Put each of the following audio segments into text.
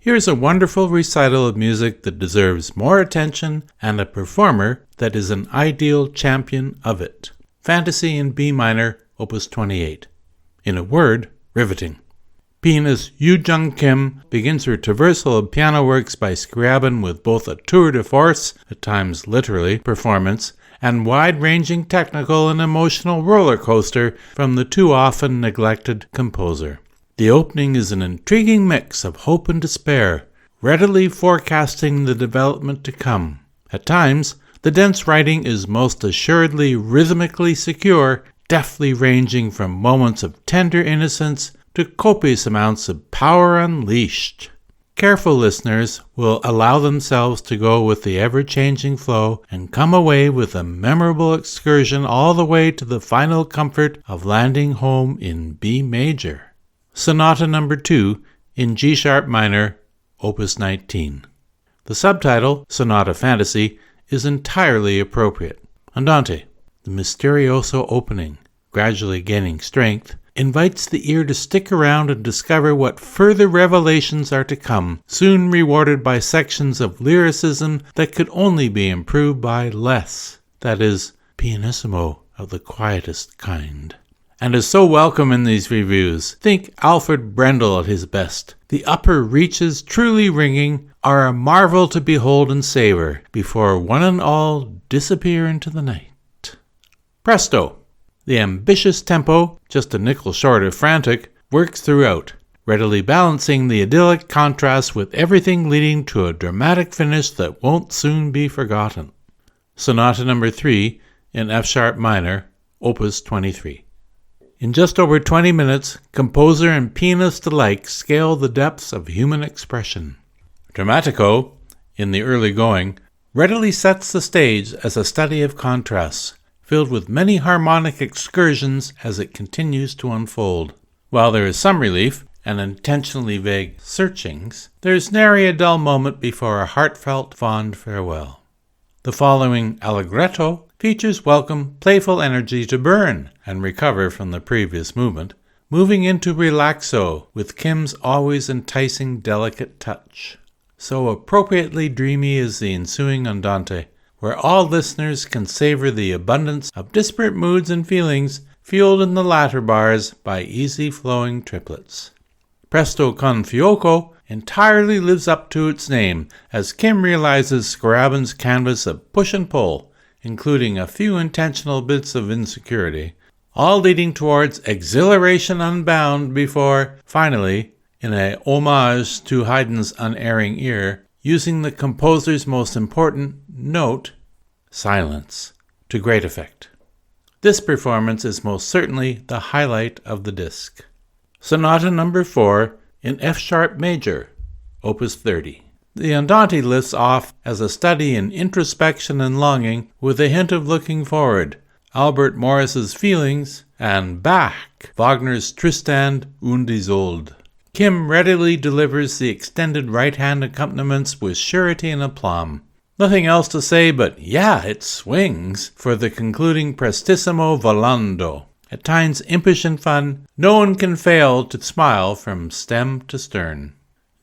Here's a wonderful recital of music that deserves more attention and a performer that is an ideal champion of it. Fantasy in B minor, Opus 28. In a word, riveting. Pianist Yoojung Kim begins her traversal of piano works by Scriabin with both a tour de force, at times literally, performance, and wide-ranging technical and emotional roller coaster from the too often neglected composer. The opening is an intriguing mix of hope and despair, readily forecasting the development to come. At times, the dense writing is most assuredly rhythmically secure, deftly ranging from moments of tender innocence to copious amounts of power unleashed. Careful listeners will allow themselves to go with the ever-changing flow and come away with a memorable excursion all the way to the final comfort of landing home in B major. Sonata No. 2 in G-sharp minor, Opus 19. The subtitle, Sonata Fantasy, is entirely appropriate. Andante, the mysterioso opening, gradually gaining strength, invites the ear to stick around and discover what further revelations are to come, soon rewarded by sections of lyricism that could only be improved by less, that is, pianissimo of the quietest kind. And is so welcome in these reviews. Think Alfred Brendel at his best. The upper reaches, truly ringing, are a marvel to behold and savor, before one and all disappear into the night. Presto! The ambitious tempo, just a nickel short of frantic, works throughout, readily balancing the idyllic contrast with everything leading to a dramatic finish that won't soon be forgotten. Sonata No. 3 in F-sharp minor, Opus 23. In just over 20 minutes, composer and pianist alike scale the depths of human expression. Dramatico, in the early going, readily sets the stage as a study of contrasts, filled with many harmonic excursions as it continues to unfold. While there is some relief and intentionally vague searchings, there is nary a dull moment before a heartfelt, fond farewell. The following Allegretto features welcome, playful energy to burn and recover from the previous movement, moving into Relaxo with Kim's always enticing delicate touch. So appropriately dreamy is the ensuing Andante, where all listeners can savor the abundance of disparate moods and feelings fueled in the latter bars by easy-flowing triplets. Presto con Fuoco entirely lives up to its name as Kim realizes Scriabin's canvas of push and pull, including a few intentional bits of insecurity, all leading towards exhilaration unbound before, finally, in a homage to Haydn's unerring ear, using the composer's most important note, silence, to great effect. This performance is most certainly the highlight of the disc. Sonata No. 4 in F-sharp major, Opus 30. The Andante lifts off as a study in introspection and longing with a hint of looking forward, Albert Morris's feelings, and Bach, Wagner's Tristan und Isolde. Kim readily delivers the extended right-hand accompaniments with surety and aplomb. Nothing else to say but, yeah, it swings, for the concluding prestissimo volando. At times impish and fun, no one can fail to smile from stem to stern.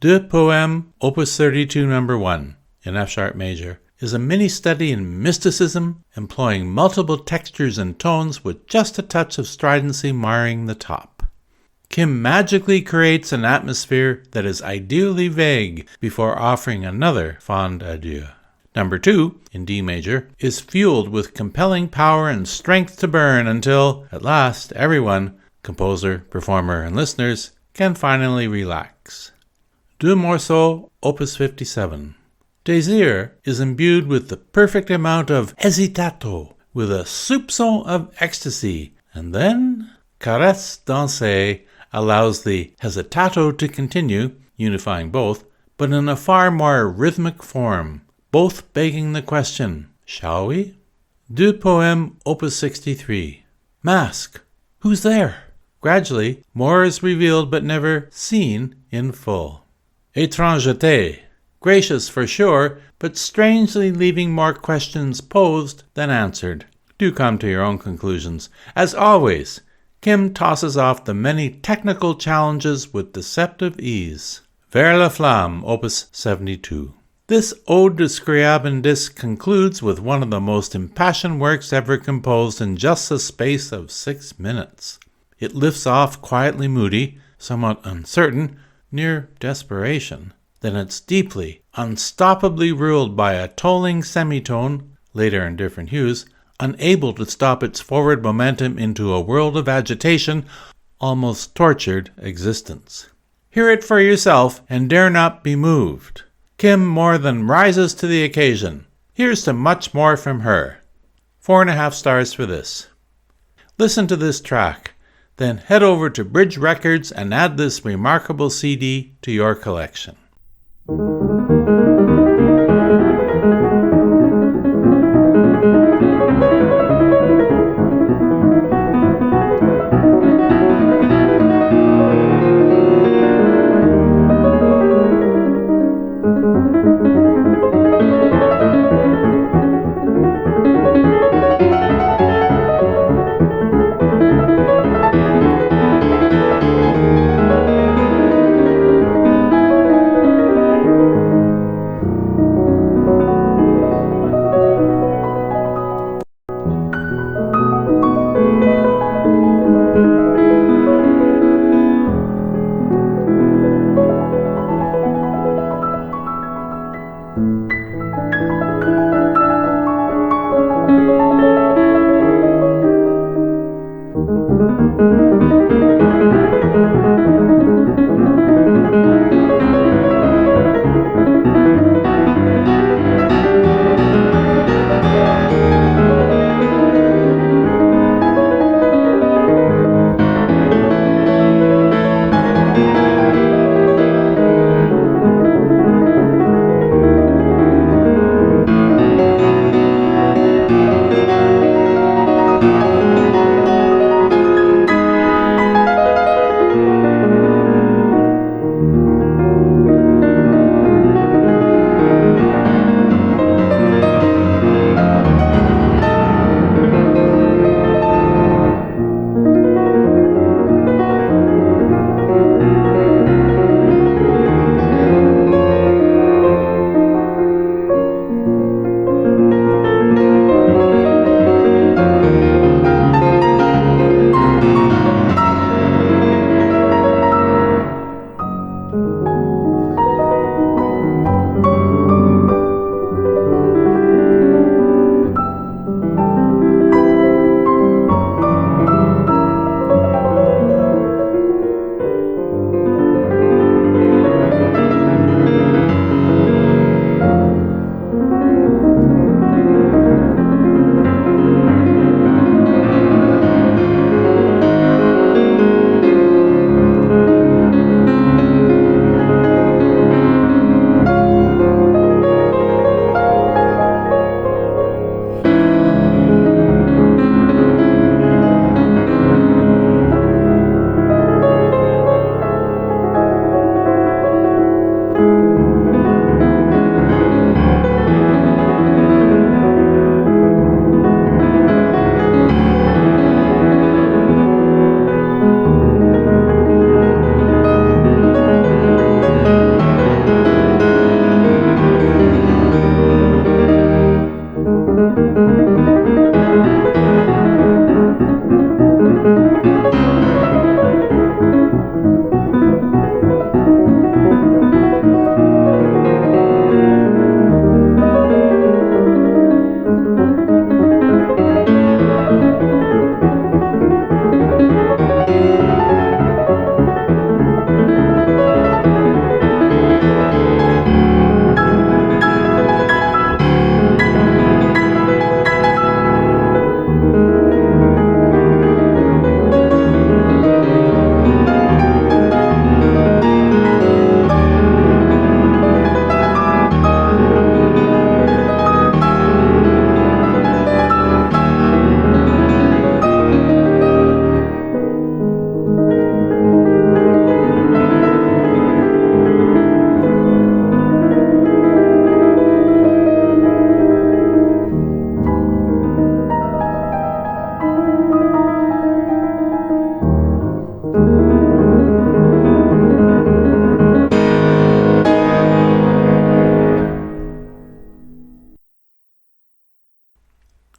Deux Poèmes, Opus 32 No. 1, in F-sharp major, is a mini-study in mysticism, employing multiple textures and tones with just a touch of stridency marring the top. Kim magically creates an atmosphere that is ideally vague before offering another fond adieu. No. 2, in D major, is fueled with compelling power and strength to burn until, at last, everyone, composer, performer, and listeners, can finally relax. Deux Morceaux, Opus 57. Désir is imbued with the perfect amount of esitato, with a soupçon of ecstasy, and then Caresse dansée allows the hesitato to continue, unifying both, but in a far more rhythmic form, both begging the question, shall we? Deux Poèmes, Opus 63. Mask. Who's there? Gradually, more is revealed but never seen in full. Étrangeté. Gracious for sure, but strangely leaving more questions posed than answered. Do come to your own conclusions. As always, Kim tosses off the many technical challenges with deceptive ease. Vers la Flamme, Opus 72. This Ode to Scriabin disc concludes with one of the most impassioned works ever composed in just the space of 6 minutes. It lifts off quietly moody, somewhat uncertain, near desperation. Then it's deeply, unstoppably ruled by a tolling semitone, later in different hues, unable to stop its forward momentum into a world of agitation, almost tortured existence. Hear it for yourself and dare not be moved. Kim more than rises to the occasion. Here's to much more from her. 4.5 stars for this. Listen to this track, then head over to Bridge Records and add this remarkable CD to your collection.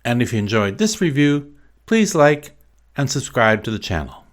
And if you enjoyed this review, please like and subscribe to the channel.